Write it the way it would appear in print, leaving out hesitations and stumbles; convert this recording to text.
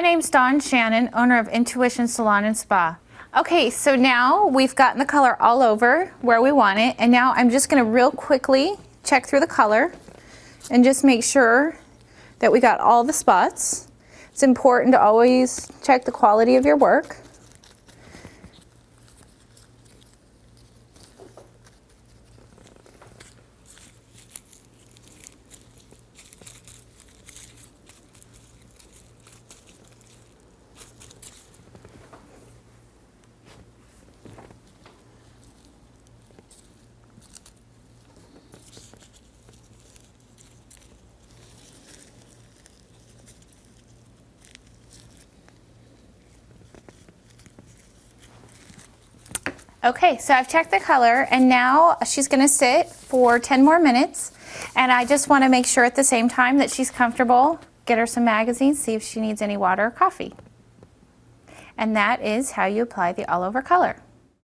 name's Dawn Shannon, owner of Intuition Salon and Spa. Okay, so now we've gotten the color all over where we want it, and now I'm just going to real quickly check through the color and just make sure that we got all the spots. It's important to always check the quality of your work. Okay, so I've checked the color, and now she's going to sit for 10 more minutes, and I just want to make sure at the same time that she's comfortable. Get her some magazines, see if she needs any water or coffee. And that is how you apply the all over color.